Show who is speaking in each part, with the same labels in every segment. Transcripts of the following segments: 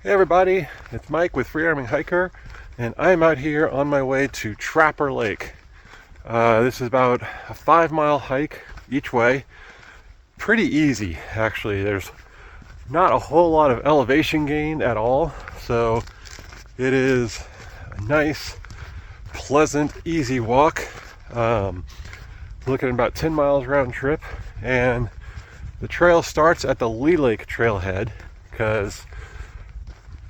Speaker 1: Hey everybody, it's Mike with Free Arming Hiker, and I'm out here on my way to Trapper Lake. This is about a 5-mile hike each way. Pretty easy, actually. There's not a whole lot of elevation gain at all, so it is a nice, pleasant, easy walk. Looking at about 10 miles round trip, and the trail starts at the Lee Lake trailhead because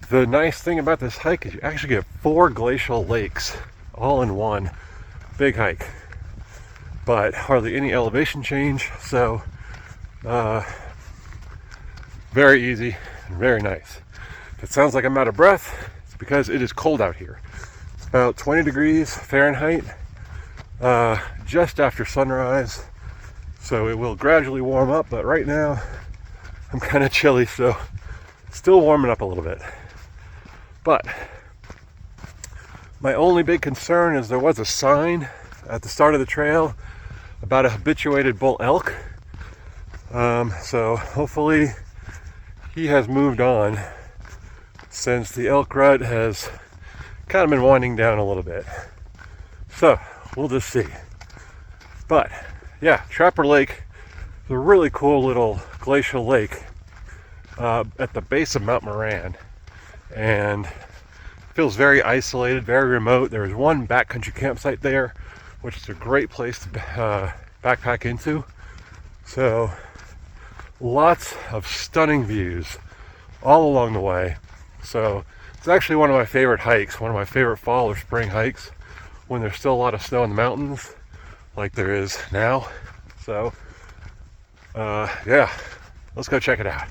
Speaker 1: the nice thing about this hike is you actually get 4 glacial lakes all in one big hike, but hardly any elevation change, so very easy and very nice. If it sounds like I'm out of breath, it's because it is cold out here. It's about 20 degrees Fahrenheit just after sunrise, so it will gradually warm up, but right now I'm kind of chilly, so still warming up a little bit. But my only big concern is there was a sign at the start of the trail about a habituated bull elk. So hopefully he has moved on, since the elk rut has kind of been winding down a little bit. So we'll just see. But yeah, Trapper Lake is a really cool little glacial lake at the base of Mount Moran. And feels very isolated, very remote. There is one backcountry campsite there, which is a great place to backpack into. So lots of stunning views all along the way. So it's actually one of my favorite hikes, one of my favorite fall or spring hikes, when there's still a lot of snow in the mountains like there is now. So yeah, let's go check it out.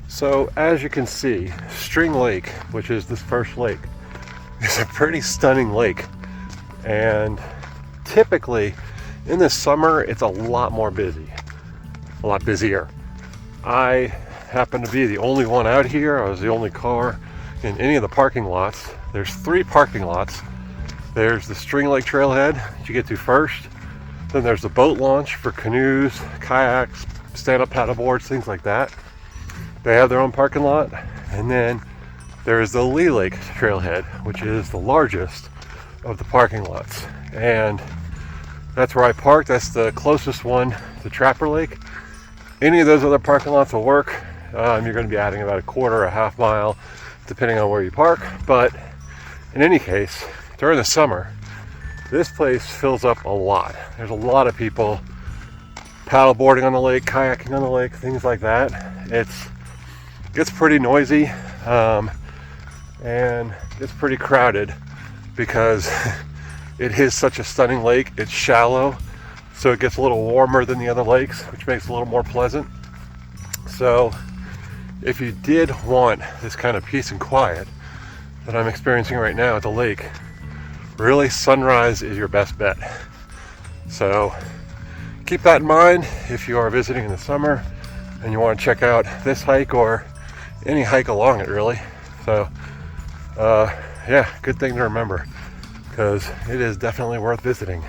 Speaker 1: So as you can see, String Lake, which is this first lake, is a pretty stunning lake. And typically in the summer, it's a lot more busy, a lot busier. I happen to be the only one out here. I was the only car in any of the parking lots. There's 3 parking lots. There's the String Lake trailhead that you get to first. Then there's the boat launch for canoes, kayaks, stand-up paddleboards, things like that. They have their own parking lot. And then there is the Lee Lake trailhead, which is the largest of the parking lots. And that's where I parked. That's the closest one to Trapper Lake. Any of those other parking lots will work. You're going to be adding about a quarter or a half mile, depending on where you park. But in any case, during the summer, this place fills up a lot. There's a lot of people paddleboarding on the lake, kayaking on the lake, things like that. It gets pretty noisy and it's pretty crowded because it is such a stunning lake. It's shallow, so it gets a little warmer than the other lakes, which makes it a little more pleasant. So if you did want this kind of peace and quiet that I'm experiencing right now at the lake, really sunrise is your best bet. So keep that in mind if you are visiting in the summer and you want to check out this hike or any hike along it, really. So yeah, good thing to remember, because it is definitely worth visiting.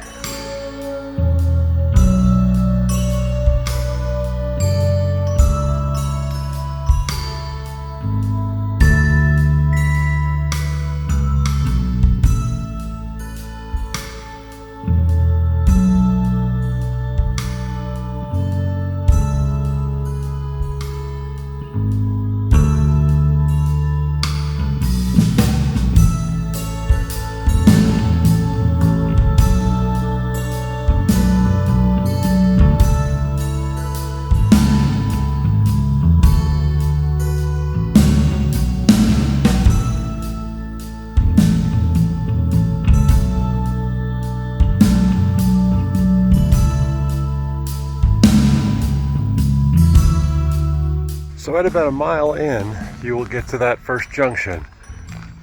Speaker 1: So at about a mile in, you will get to that first junction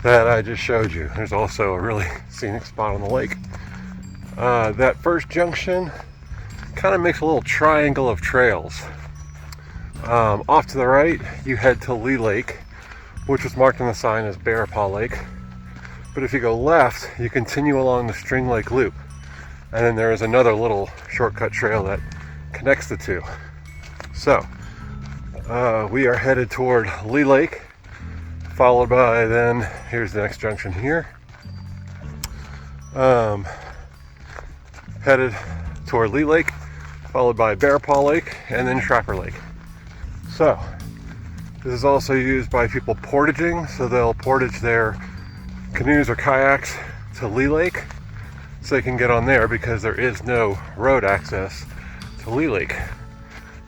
Speaker 1: that I just showed you. There's also a really scenic spot on the lake. That first junction kind of makes a little triangle of trails. Off to the right, you head to Lee Lake, which was marked on the sign as Bear Paw Lake. But if you go left, you continue along the String Lake Loop. And then there is another little shortcut trail that connects the two. So, we are headed toward Lee Lake, followed by then, here's the next junction here. Headed toward Lee Lake, followed by Bear Paw Lake, and then Trapper Lake. So, this is also used by people portaging, so they'll portage their canoes or kayaks to Lee Lake so they can get on there because there is no road access to Lee Lake.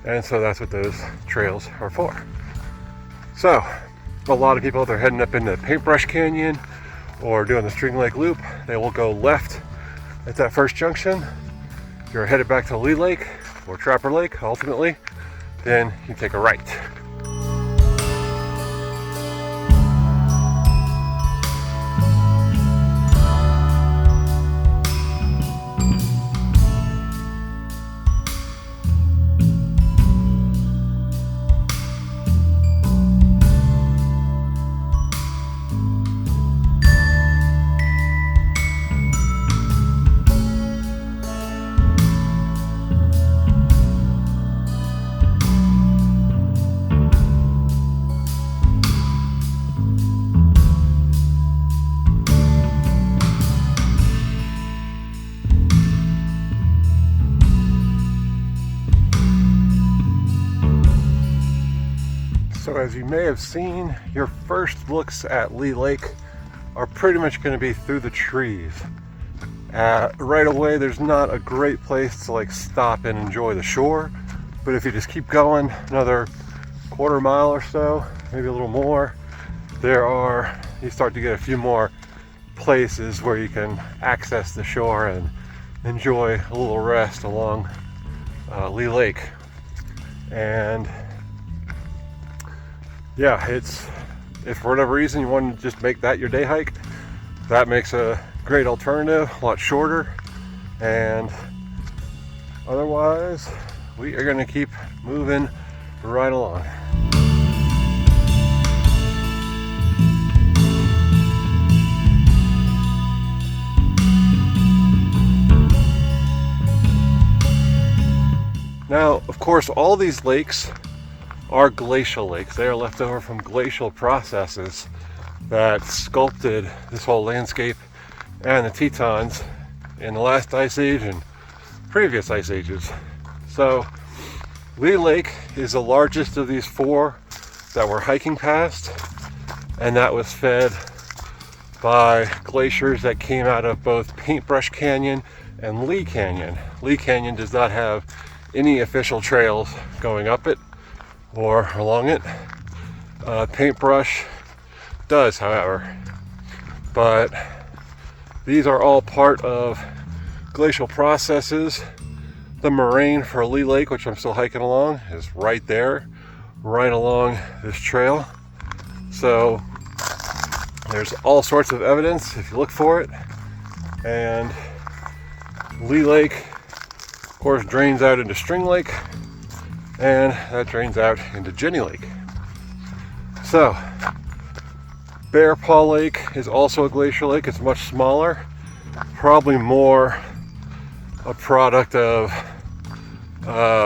Speaker 1: And so that's what those trails are for. So, a lot of people, if they're heading up into Paintbrush Canyon or doing the String Lake Loop, they will go left at that first junction. If you're headed back to Lee Lake or Trapper Lake, ultimately, then you take a right. So as you may have seen, your first looks at Lee Lake are pretty much going to be through the trees. Right away, there's not a great place to like stop and enjoy the shore, but if you just keep going another quarter mile or so, maybe a little more, you start to get a few more places where you can access the shore and enjoy a little rest along Lee Lake. And yeah, if for whatever reason you want to just make that your day hike, that makes a great alternative, a lot shorter. And otherwise, we are going to keep moving right along. Now, of course, all these lakes are glacial lakes. They are left over from glacial processes that sculpted this whole landscape and the Tetons in the last ice age and previous ice ages. So Lee Lake is the largest of these four that we're hiking past, and that was fed by glaciers that came out of both Paintbrush Canyon and Lee Canyon. Lee Canyon does not have any official trails going up it or along it. Paintbrush does, however. But these are all part of glacial processes. The moraine for Lee Lake, which I'm still hiking along, is right there, right along this trail. So there's all sorts of evidence if you look for it. And Lee Lake, of course, drains out into String Lake, and that drains out into Jenny Lake. So, Bear Paw Lake is also a glacial lake. It's much smaller, probably more a product of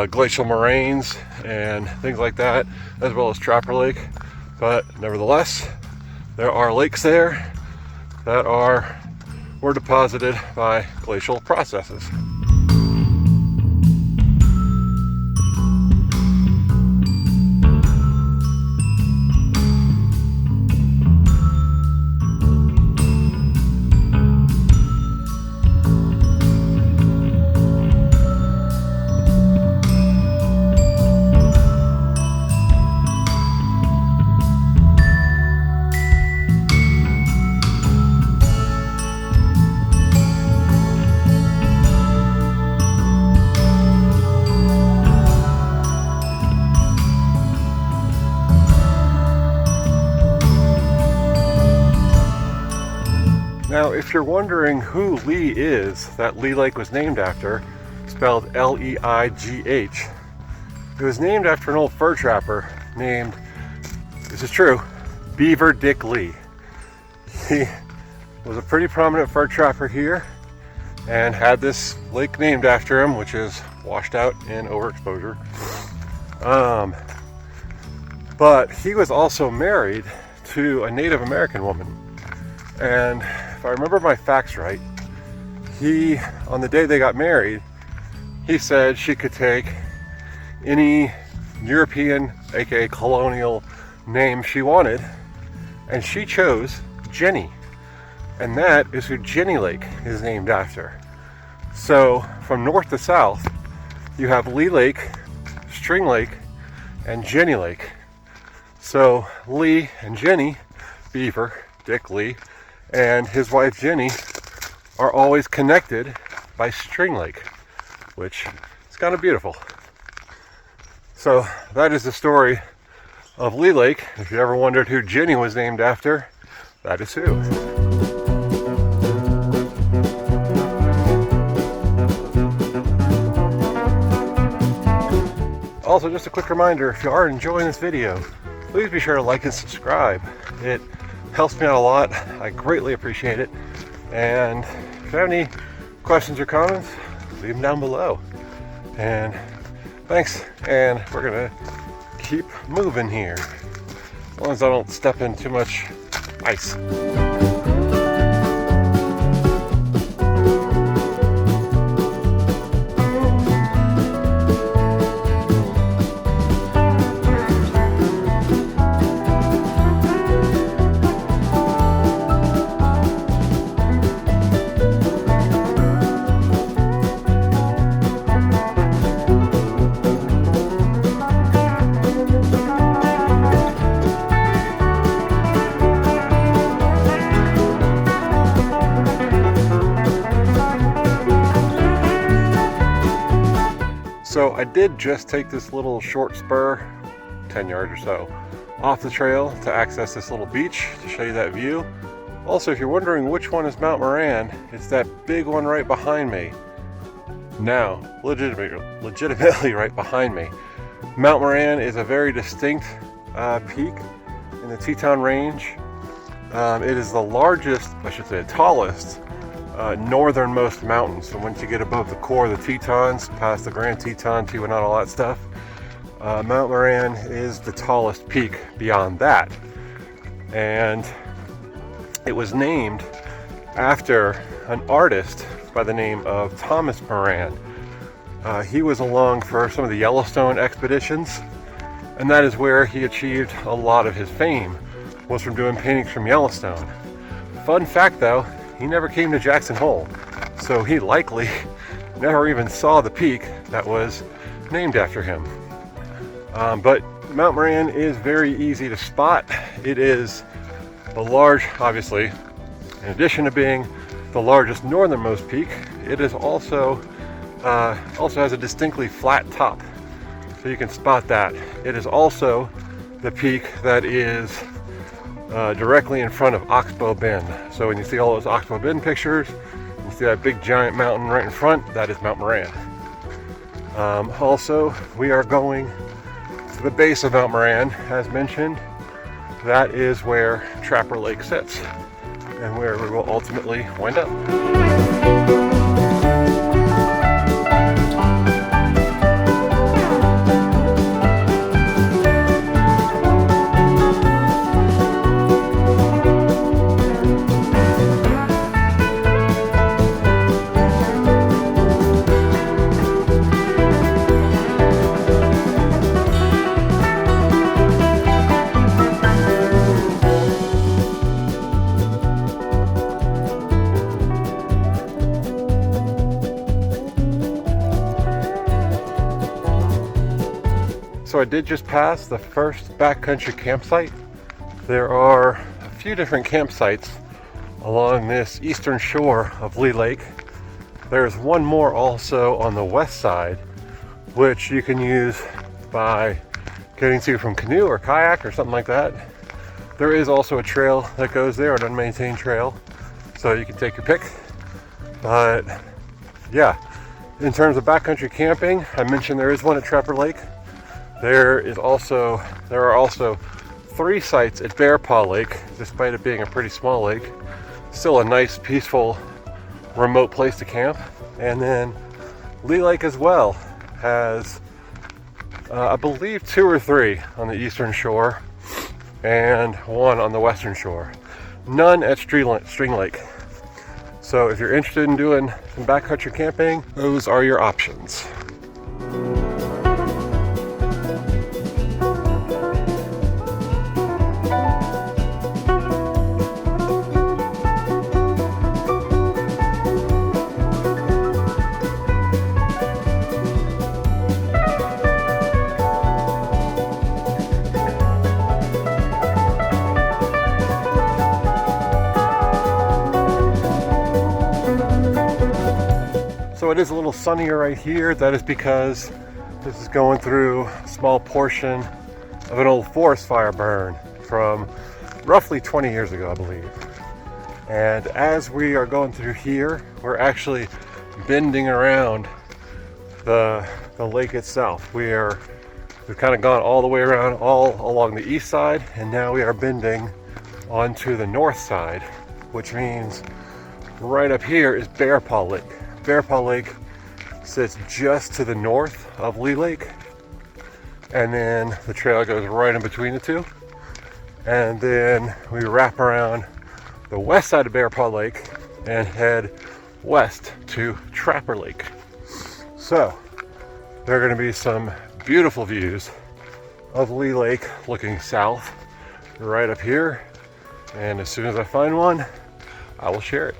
Speaker 1: glacial moraines and things like that, as well as Trapper Lake. But nevertheless, there are lakes there that were deposited by glacial processes. if you're wondering who Lee is, that Lee Lake was named after, spelled L-E-I-G-H, it was named after an old fur trapper named, this is true, Beaver Dick Lee. He was a pretty prominent fur trapper here and had this lake named after him, which is washed out in overexposure. But he was also married to a Native American woman. And if I remember my facts right, he, on the day they got married, he said she could take any European, aka colonial name she wanted, and she chose Jenny. And that is who Jenny Lake is named after. So from north to south, you have Lee Lake, String Lake, and Jenny Lake. So Lee and Jenny, Beaver, Dick Lee, and his wife Jenny are always connected by String Lake, which is kind of beautiful. So that is the story of Lee Lake. If you ever wondered who Jenny was named after, that is who. Also, just a quick reminder, if you are enjoying this video, please be sure to like and subscribe. It helps me out a lot. I greatly appreciate it. And if you have any questions or comments, leave them down below. And thanks. And we're gonna keep moving here, as long as I don't step in too much ice. So I did just take this little short spur, 10 yards or so, off the trail to access this little beach to show you that view. Also, if you're wondering which one is Mount Moran, it's that big one right behind me. Now, legitimately right behind me. Mount Moran is a very distinct peak in the Teton Range. It is the largest, I should say, tallest northernmost mountain. So once you get above the core of the Tetons, past the Grand Teton, Teton, all that stuff, Mount Moran is the tallest peak beyond that. And it was named after an artist by the name of Thomas Moran. He was along for some of the Yellowstone expeditions, and that is where he achieved a lot of his fame, was from doing paintings from Yellowstone. Fun fact though, he never came to Jackson Hole, so he likely never even saw the peak that was named after him. But Mount Moran is very easy to spot. It is the large, obviously, in addition to being the largest northernmost peak, it is also has a distinctly flat top, so you can spot that. It is also the peak that is directly in front of Oxbow Bend. So when you see all those Oxbow Bend pictures, you see that big giant mountain right in front, that is Mount Moran. Also, we are going to the base of Mount Moran, as mentioned. That is where Trapper Lake sits, and where we will ultimately wind up. So I did just pass the first backcountry campsite. There are a few different campsites along this eastern shore of Lee Lake. There's one more also on the west side, which you can use by getting to from canoe or kayak or something like that. There is also a trail that goes there, an unmaintained trail. so you can take your pick. But yeah, in terms of backcountry camping, I mentioned there is one at Trapper Lake. There are also 3 sites at Bear Paw Lake, despite it being a pretty small lake. Still a nice, peaceful, remote place to camp. And then Lee Lake as well has, I believe, 2 or 3 on the eastern shore and 1 on the western shore. None at String Lake. So if you're interested in doing some backcountry camping, those are your options. So it is a little sunnier right here. That is because this is going through a small portion of an old forest fire burn from roughly 20 years ago, I believe. And as we are going through here, we're actually bending around the lake itself. We've kind of gone all the way around, all along the east side, and now we are bending onto the north side, which means right up here is Bear Paw Lake. Bear Paw Lake sits just to the north of Lee Lake, and then the trail goes right in between the two. And then we wrap around the west side of Bear Paw Lake and head west to Trapper Lake. So there are going to be some beautiful views of Lee Lake looking south right up here, and as soon as I find one, I will share it.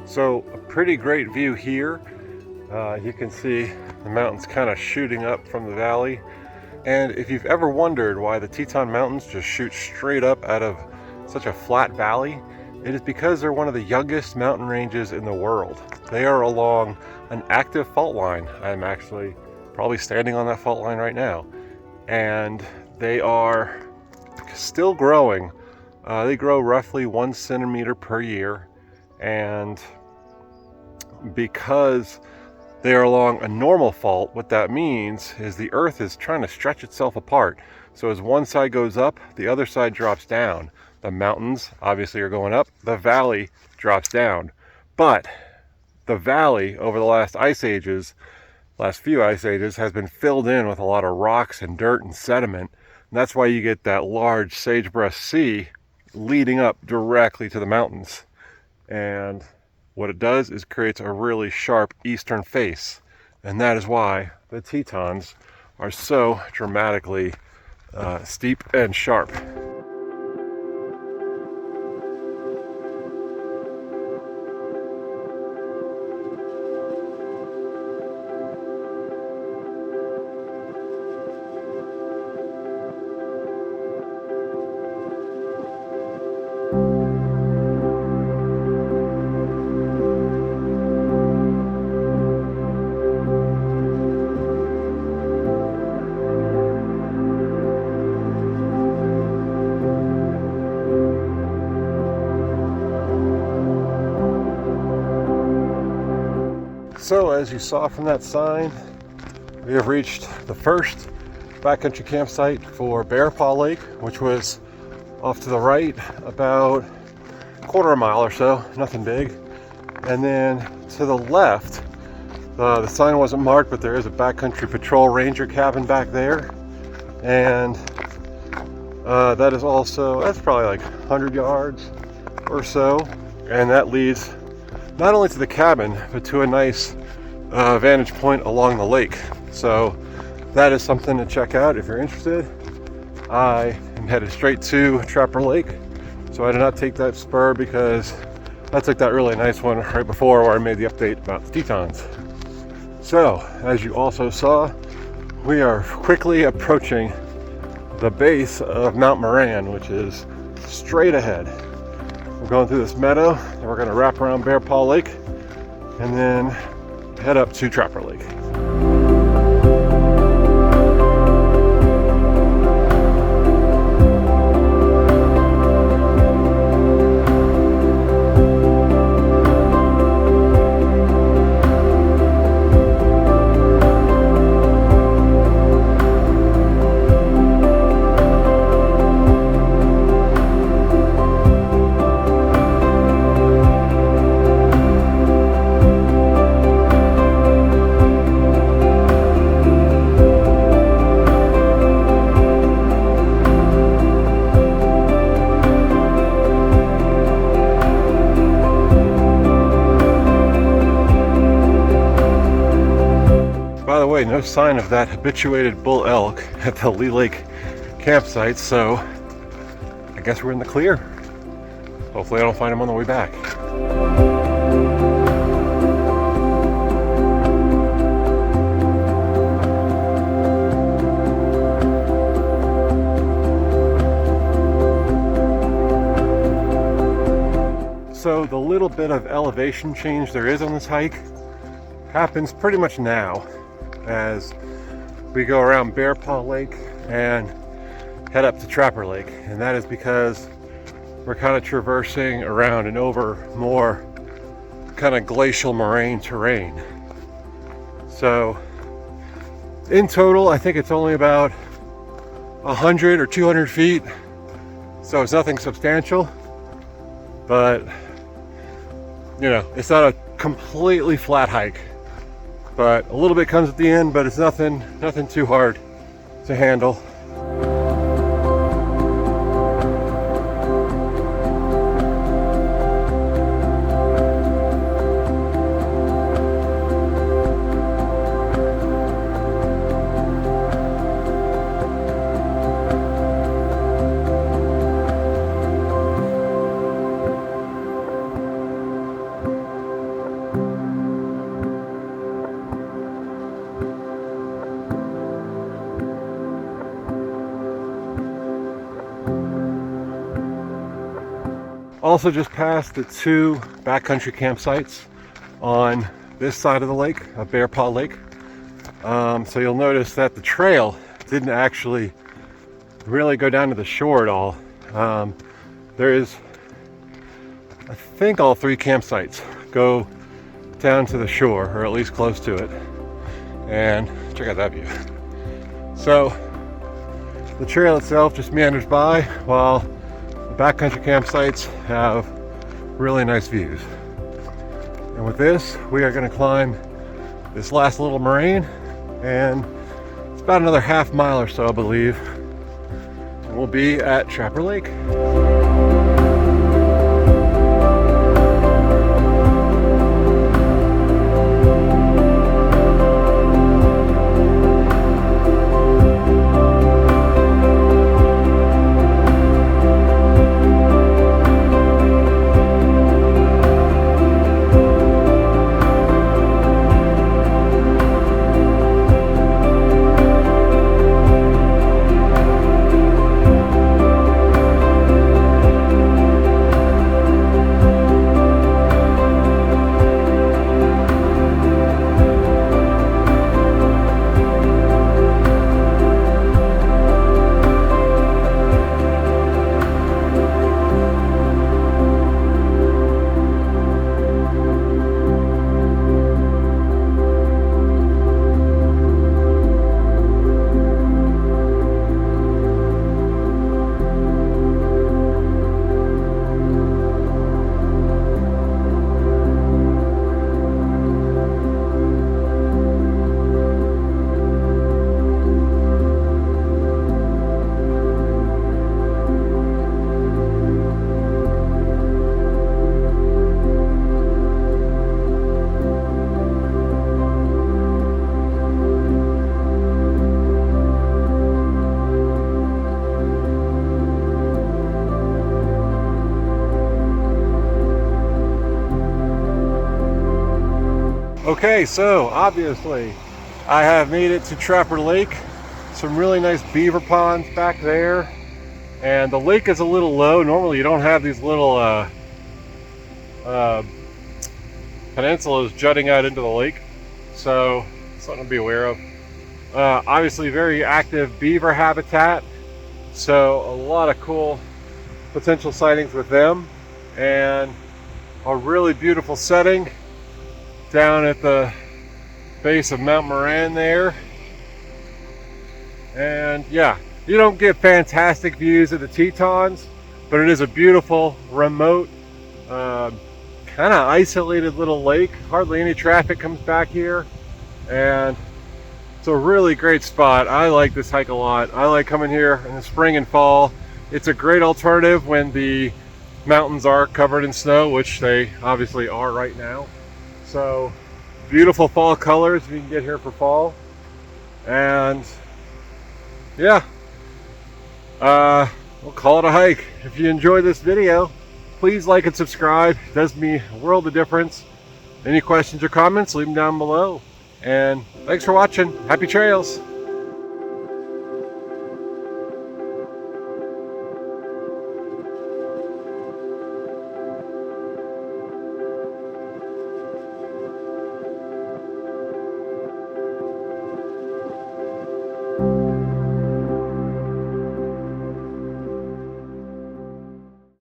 Speaker 1: So a pretty great view here. You can see the mountains kind of shooting up from the valley. And if you've ever wondered why the Teton Mountains just shoot straight up out of such a flat valley, it is because they're one of the youngest mountain ranges in the world. They are along an active fault line. I'm actually probably standing on that fault line right now. And they are still growing. They grow roughly 1 centimeter per year. And because they are along a normal fault, what that means is the earth is trying to stretch itself apart. So as one side goes up, the other side drops down. The mountains obviously are going up, the valley drops down. But the valley over the last few ice ages has been filled in with a lot of rocks and dirt and sediment. And that's why you get that large sagebrush sea leading up directly to the mountains. And what it does is creates a really sharp eastern face. And that is why the Tetons are so dramatically steep and sharp. So as you saw from that sign, we have reached the first backcountry campsite for Bear Paw Lake, which was off to the right about a quarter of a mile or so, nothing big. And then to the left The sign wasn't marked, but there is a backcountry patrol ranger cabin back there, and that is also, that's probably like 100 yards or so, and that leads not only to the cabin but to a nice vantage point along the lake. So that is something to check out if you're interested. I am headed straight to Trapper Lake, so I did not take that spur because I took that really nice one right before where I made the update about the Tetons. So, as you also saw, we are quickly approaching the base of Mount Moran, which is straight ahead. We're going through this meadow, and we're going to wrap around Bear Paw Lake, and then head up to Trapper Lake. By the way, no sign of that habituated bull elk at the Lee Lake campsite, so I guess we're in the clear. Hopefully I don't find him on the way back. So the little bit of elevation change there is on this hike happens pretty much now as we go around Bear Paw Lake and head up to Trapper Lake, and that is because we're kind of traversing around and over more kind of glacial moraine terrain. So in total, I think it's only about 100 or 200 feet, so it's nothing substantial, but you know, it's not a completely flat hike. But a little bit comes at the end, but it's nothing too hard to handle. Also just passed the two backcountry campsites on this side of the lake, Bear Paw Lake. So you'll notice that the trail didn't actually really go down to the shore at all. There is, I think all three campsites go down to the shore, or at least close to it. And check out that view. So the trail itself just meanders by while backcountry campsites have really nice views. And with this, we are going to climb this last little moraine, and it's about another half mile or so, I believe, and we'll be at Trapper Lake. Okay, so obviously I have made it to Trapper Lake. Some really nice beaver ponds back there. And the lake is a little low. Normally you don't have these little peninsulas jutting out into the lake. So something to be aware of. Obviously very active beaver habitat. So a lot of cool potential sightings with them. And a really beautiful setting down at the base of Mount Moran there. And yeah, you don't get fantastic views of the Tetons, but it is a beautiful, remote, kind of isolated little lake. Hardly any traffic comes back here, and it's a really great spot. I like this hike a lot. I like coming here in the spring and fall. It's a great alternative when the mountains are covered in snow, which they obviously are right now. So beautiful fall colors if you can get here for fall. And yeah, we'll call it a hike. If you enjoyed this video, please like and subscribe. It does me a world of difference. Any questions or comments, leave them down below. And thanks for watching. Happy trails.